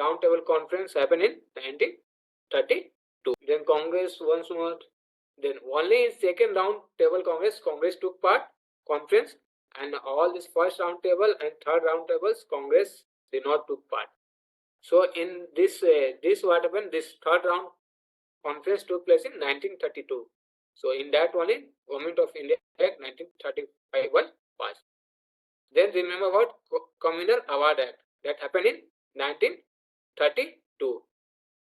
roundtable conference happened in 1932. Then Congress once more. Then only in second roundtable conference took part. Conference and all this first round table and third round tables, Congress did not took part. So in this what happened, this third round conference took place in 1932. So in that only Government of India Act 1935 was passed. Then remember about Communal Award Act that happened in 1932.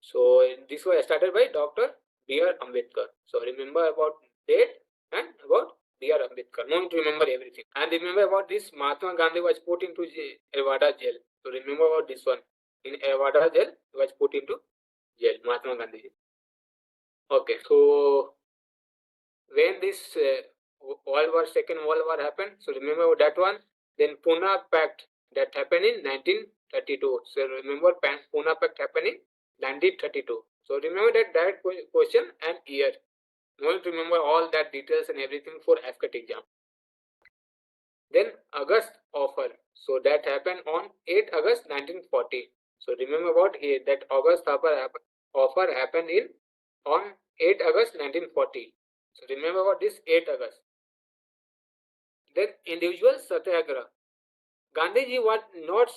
So this was started by Dr. B.R. Ambedkar. So remember about date and about B.R. Ambedkar. No need to remember everything. And remember about this Mahatma Gandhi was put into Erwada jail. So remember about this one. In Erwada jail, he was put into jail. Mahatma Gandhi. Okay, so when this Second World War happened, so remember that one. Then Pune Pact that happened in 1932. So remember Pune Pact happened in 1932. So remember that question and year. You want to remember all that details and everything for AFCAT exam. Then August offer. So that happened on 8 August 1940. So remember about that August offer happened on 8 August 1940. So remember about this 8 August. Then individual satyagraha. Gandhiji was not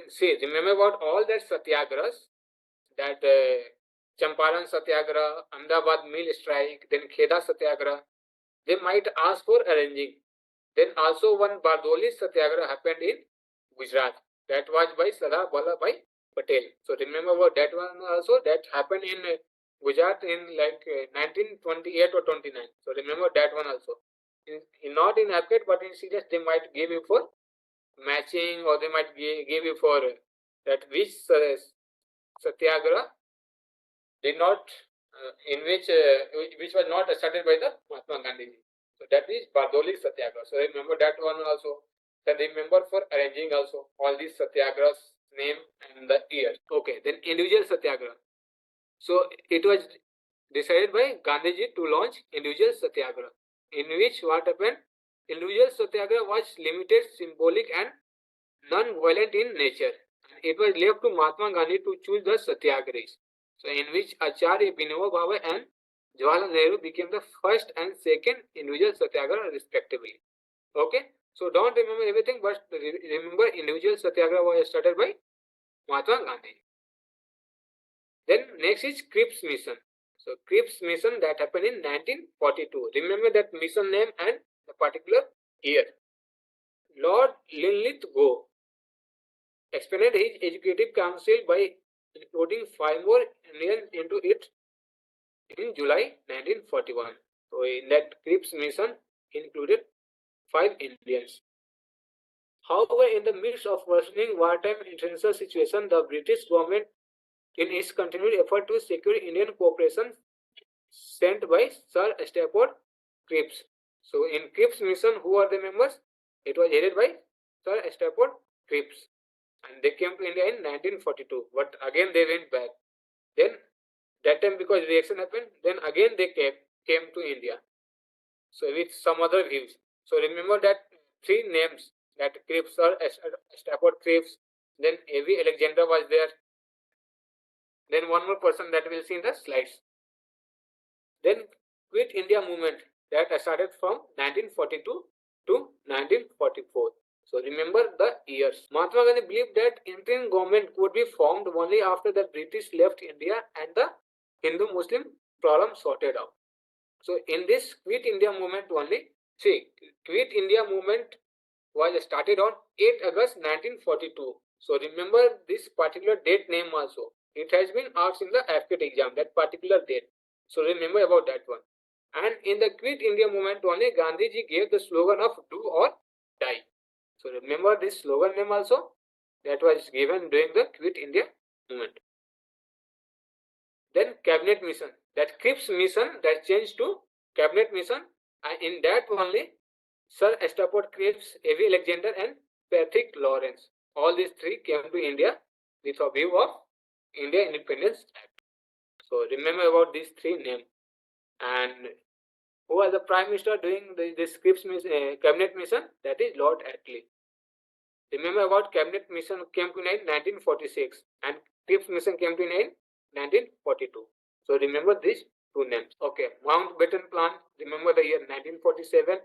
say. Remember about all that satyagrahas, that Champaran Satyagraha, Ahmedabad Mill Strike, then Kheda Satyagraha. They might ask for arranging. Then also one Bardoli Satyagraha happened in Gujarat. That was by Sardar Vallabhbhai Patel. So remember about that one also. That happened in Gujarat in like 1928 or 29. So remember that one also. Not in AFCAT, but in CDSE they might give you for matching, or they might give you for that which Satyagraha did not which was not started by the Mahatma Gandhi. So that is Bardoli Satyagraha. So remember that one also. Then remember for arranging also all these Satyagrahas name and the year. Okay, then individual Satyagraha. So it was decided by Gandhiji to launch individual Satyagraha, in which what happened, individual Satyagraha was limited, symbolic and non-violent in nature. And it was left to Mahatma Gandhi to choose the Satyagrahis. So in which Acharya Vinoba Bhave and Jawaharlal Nehru became the first and second individual Satyagraha respectively. Okay, so don't remember everything, but remember individual Satyagraha was started by Mahatma Gandhi. Then next is Cripps Mission. So Cripps Mission that happened in 1942. Remember that mission name and the particular year. Lord Linlithgow expanded his executive council by including 5 more Indians into it in July 1941. So in that Cripps mission included 5 Indians. However, in the midst of worsening wartime international situation, the British government, in its continued effort to secure Indian cooperation, sent by Sir Stafford Cripps. So in Cripps mission, who are the members? It was headed by Sir Stafford Cripps. And they came to India in 1942, but again they went back. Then that time, because reaction happened, then again they came to India. So with some other views. So remember that 3 names, that Cripps, Sir Stafford Cripps, then A.V. Alexander was there. Then one more person that we'll see in the slides. Then Quit India movement that started from 1942 to 1944. So remember the years. Mahatma Gandhi believed that interim government could be formed only after the British left India and the Hindu-Muslim problem sorted out. So in this Quit India movement only, Quit India movement was started on 8 August 1942. So remember this particular date name also. It has been asked in the AFCAT exam, that particular date. So remember about that one. And in the Quit India movement only, Gandhiji gave the slogan of do or die. So remember this slogan name also, that was given during the Quit India movement. Then Cabinet Mission. That Cripps mission that changed to Cabinet Mission, and in that only Sir Stafford Cripps, A.V. Alexander and Patrick Lawrence. All these 3 came to India with a view of India Independence Act. So remember about these 3 names. And who was the Prime Minister doing this Cripps Cabinet Mission? That is Lord Attlee. Remember about Cabinet Mission came to 1946 and Cripps Mission came to 1942. So remember these 2 names. Okay, Mountbatten Plan. Remember the year 1947.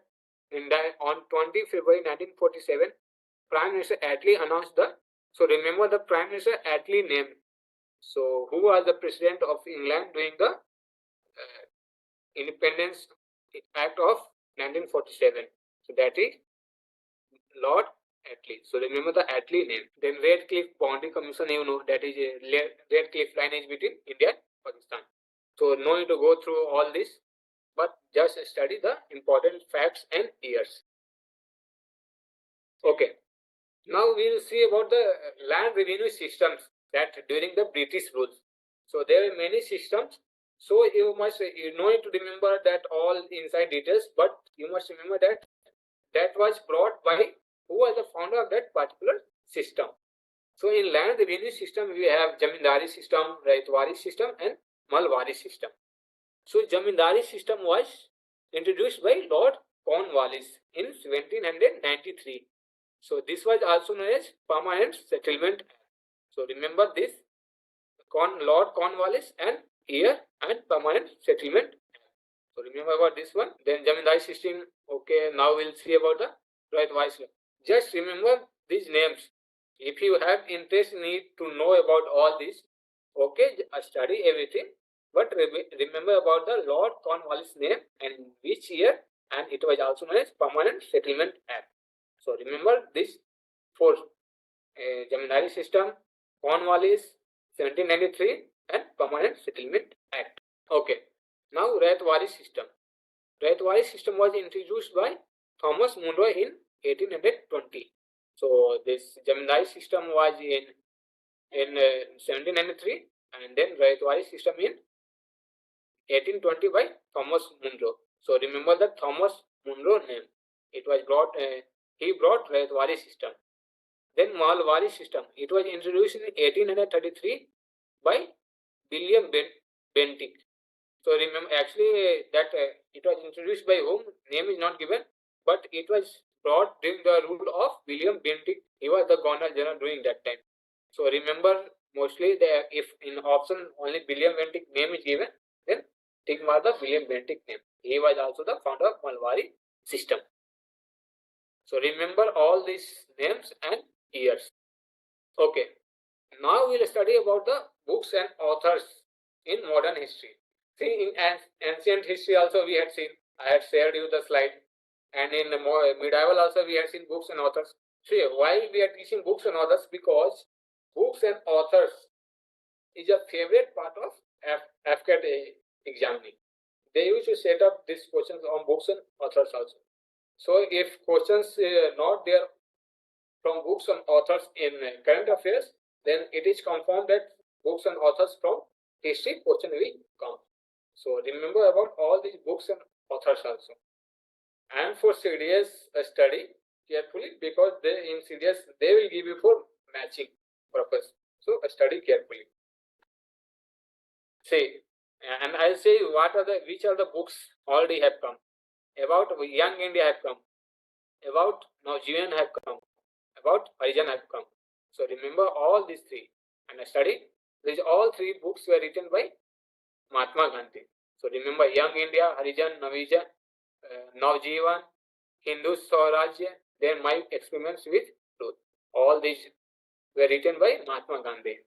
on 20 February 1947, Prime Minister Attlee announced the. So remember the Prime Minister Attlee name. So who was the President of England during the Independence Act of 1947? So that is Lord Attlee. So remember the Attlee name. Then Redcliffe Boundary Commission, you know, that is a Redcliffe lineage between India and Pakistan. So no need to go through all this, but just study the important facts and years. Okay. Now we will see about the land revenue systems that during the British rules. So there are many systems. So you need to remember that all inside details, but you must remember that that was brought by who was the founder of that particular system. So in land revenue system, we have Jamindari system, Raitwari system, and Malwari system. So Jamindari system was introduced by Lord Cornwallis in 1793. So this was also known as Permanent Settlement. So remember this, Lord Cornwallis and year and Permanent Settlement. So remember about this one. Then Jamindari system. Okay, now we'll see about the Raitwari system. Just remember these names. If you have interest, need to know about all this. Okay, study everything. But remember about the Lord Cornwallis name and which year, and it was also known as Permanent Settlement Act. So remember this four: Jamindari system, Cornwallis, 1793, and Permanent Settlement Act. Okay. Now Raitwari system. Raitwari system was introduced by Thomas Munro in 1820. So this Jamindari system was in 1793, and then Raitwari system in 1820 by Thomas Munro. So remember the Thomas Munro name. It was brought. He brought Raitwari system. Then Malwari system. It was introduced in 1833 by William Bentinck. So remember, actually, that it was introduced by whom? Name is not given, but it was brought during the rule of William Bentinck. He was the Governor General during that time. So remember, mostly if in option only William Bentinck name is given, then take mark the William Bentinck name. He was also the founder of Malwari system. So remember all these names and years. Okay. Now we'll study about the books and authors in modern history. See, in ancient history also we had seen, I had shared you the slide, and in medieval also we had seen books and authors. See, why we are teaching books and authors? Because books and authors is a favorite part of AFCAT examining. They used to set up these questions on books and authors also. So if questions not there from books and authors in current affairs, then it is confirmed that books and authors from history question will come. So remember about all these books and authors also. And for CDS study carefully, because they in CDS they will give you for matching purpose. So study carefully. See, and I'll say which are the books already have come. About Young India have come. About Naujivan have come. About Harijan have come. So remember all these three and study. These all three books were written by Mahatma Gandhi. So remember Young India, Harijan, Naujivan, Hindu Swarajya, then My Experiments with Truth. All these were written by Mahatma Gandhi.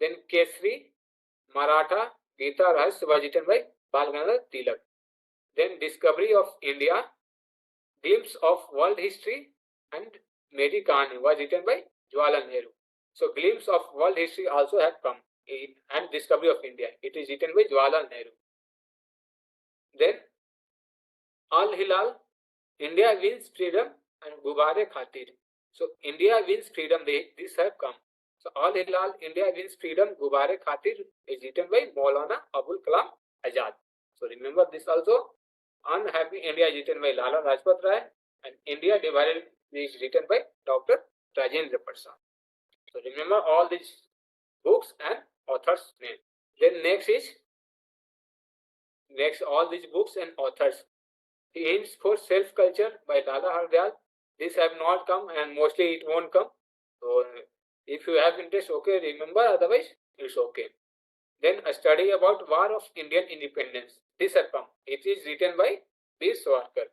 Then Kesri, Maratha, Gita Rahasya was written by Bal Gangadhar Tilak. Then Discovery of India, Glimpse of World History, and Meri Kahani was written by Jawaharlal Nehru. So Glimpse of World History also have come, and Discovery of India. It is written by Jawaharlal Nehru. Then Al Hilal, India Wins Freedom, and Gubare Khatir. So India Wins Freedom, these have come. So Al Hilal, India Wins Freedom, Gubare Khatir is written by Maulana Abul Kalam Azad. So remember this also. Unhappy India is written by Lala Rajpat Rai, and India Divided is written by Dr. Rajendra Prasad. So remember all these books and authors' name. Then next all these books and authors. Hints for Self-Culture by Lala Hardayal. These have not come, and mostly it won't come. So if you have interest, okay, remember, otherwise it's okay. Then a study about War of Indian Independence. This has come. It is written by Veer Savarkar.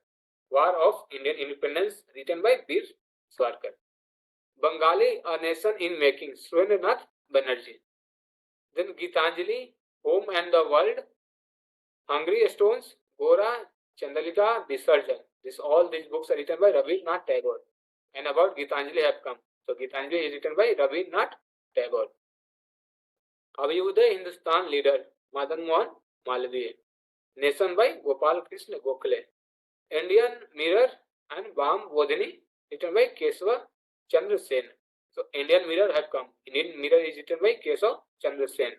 War of Indian Independence, written by Bir Savarkar. Bengali, A Nation in Making, Surendranath Banerjee. Then Gitanjali, Home and the World, Hungry Stones, Gora, Chandalika, Visarjan. All these books are written by Rabindranath Tagore. And about Gitanjali have come. So Gitanjali is written by Rabindranath Tagore. Avyuday Hindustan Leader, Madan Mohan Malviya. Nation by Gopal Krishna Gokhale. Indian Mirror and Bam Bodhini, written by Kesava Chandra Sen. So Indian Mirror have come. Indian Mirror is written by Kesava Chandra Sen.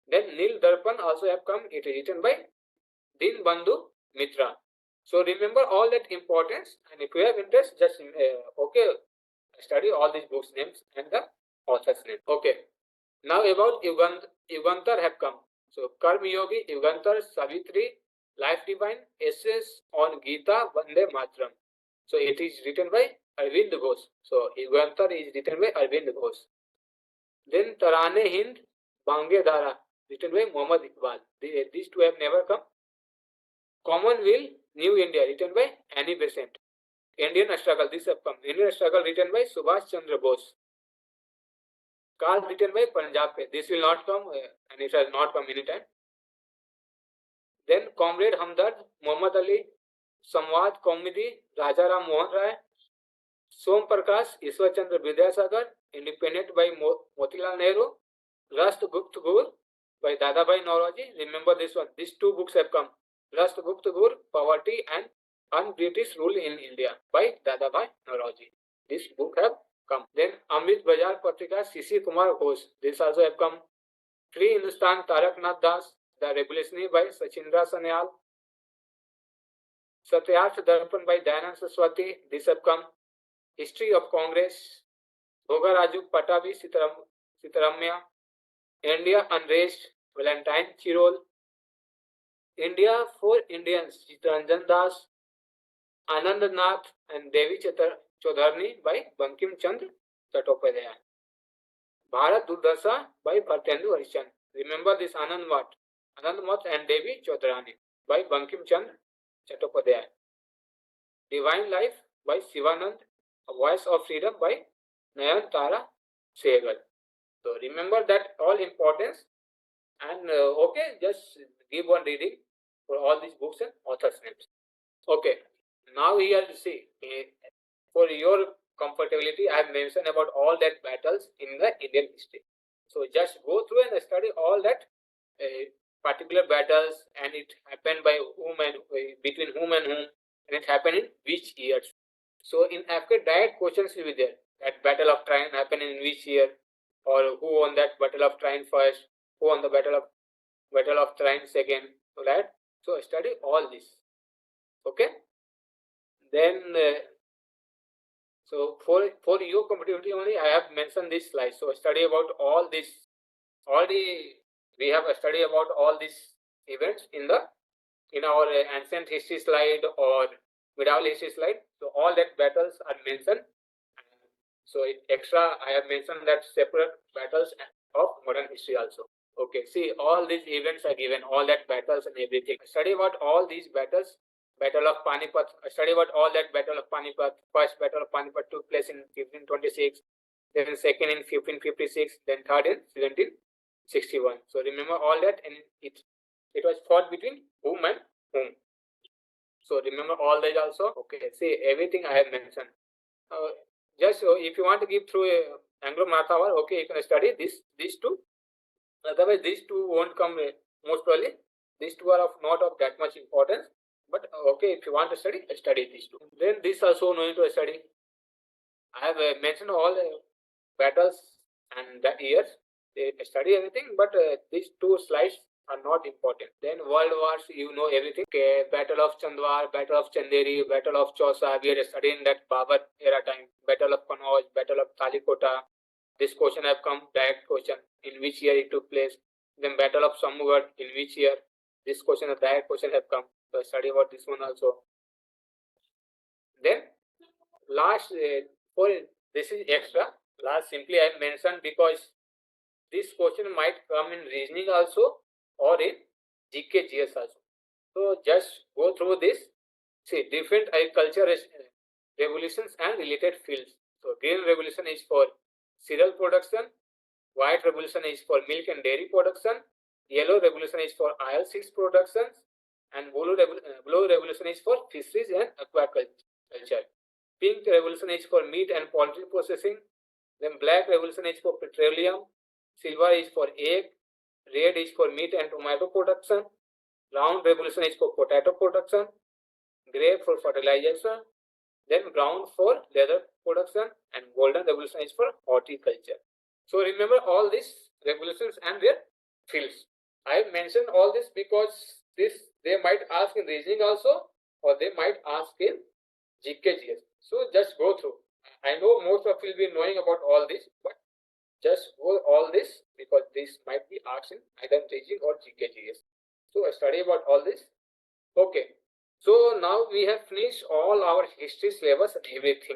Then Nil Darpan also have come. It is written by Din Bandhu Mitra. So remember all that importance, and if you have interest, just study all these books names and the author's name. Okay. Now about Yugantar have come. So Karma Yogi, Yugantar, Savitri, Life Divine, Essays on Gita, Vande Matram. So it is written by Arvind Ghosh. So Yugantar is written by Arvind Ghosh. Then Tarane Hind, Bange Dhara, written by Muhammad Iqbal. These two have never come. Commonweal, New India, written by Annie Besant. Indian Struggle, this have come. Indian Struggle, written by Subhash Chandra Bose. Call, written by Punjab. This will not come, and it has not come anytime. Then Comrade Hamdard, Muhammad Ali, Samvad Kaumidi, Rajaram Mohan Rai, Som Prakash, Ishwar Chandra Vidyasagar, Independent by Motilal Nehru, Rashtragupta Gur by Dadabhai Naoroji. Remember this one. These two books have come. Rashtragupta Gur, Poverty and Un-British Rule in India by Dadabhai Naoroji. This book have come. Then Amrit Bajar Patrika, C.C. Kumar Ghosh. This also have come. Free Hindustan, Tarak Nath Das, The Revolutionary by Sachindra Sanyal. Satyarth Darpan by Dayanand Saraswati. This have come. History of Congress, Bhoga Raju Patabi Sitaramya. India Unrest, Valentine Chirol. India for Indians, Chittaranjan Das, Anand Nath and Devi Chodharni by Bankim Chandra Chattopadhyay. Bharat Durdasha by Bhartendu Harishan. Remember this Anand Nath and Devi Chodharni by Bankim Chandra Chattopadhyay. Divine Life by Sivanand. A Voice of Freedom by Nayan Tara Sehgal. So remember that all importance, and just give one reading for all these books and authors' names. Okay, now here see, for your comfortability, I have mentioned about all that battles in the Indian history. So just go through and study all that particular battles, and it happened by whom and between whom and whom, and it happened in which years. So in AFCAT, direct questions will be there. That Battle of Trine happened in which year, or who won that Battle of Trine first, who won the Battle of Trine second. So that, so study all this. Okay. Then so for your compatibility only, I have mentioned this slide. So study about all this. Already we have a study about all these events in our ancient history slide or medieval history slide. So all that battles are mentioned. So extra, I have mentioned that separate battles of modern history also. Okay, see, all these events are given, all that battles and everything. Study about all these battles. Battle of Panipat. Study about all that Battle of Panipat. First Battle of Panipat took place in 1526. Then second in 1556. Then third in 1761. So remember all that, and it was fought between whom and whom. So remember all that also. Okay, see, everything I have mentioned. Just if you want to give through Anglo-Maratha War, okay, you can study these two. Otherwise, these two won't come most probably. These two are not of that much importance. But okay, if you want to study these two. Then this also no need to study. I have mentioned all the battles and that years. They study everything, but these two slides are not important. Then World Wars, you know everything. Okay, Battle of Chandwar, Battle of Chanderi, Battle of Chausa. We are studying that Babur era time. Battle of Kannauj, Battle of Talikota. This question have come, direct question. In which year it took place? Then Battle of Samugad, in which year? This question, a direct question have come. So study about this one also. Then last for this is extra. Last simply I mentioned because this question might come in reasoning also or in GK GS also. So just go through this See, different agriculture revolutions and related fields. So, green revolution is for cereal production, white revolution is for milk and dairy production, yellow revolution is for oilseeds production, and blue revolution is for fisheries and aquaculture. Pink revolution is for meat and poultry processing. Then black revolution is for petroleum. Silver is for egg. Red is for meat and tomato production. Brown revolution is for potato production. Gray for fertilization. Then brown for leather production, and golden revolution is for horticulture. So remember all these revolutions and their fields. I mentioned all this because they might ask in reasoning also, or they might ask in GKGS. So just go through. I know most of you will be knowing about all this, but just go all this because this might be asked in either reasoning or GKGS. So study about all this. Okay. So now we have finished all our history syllabus and everything.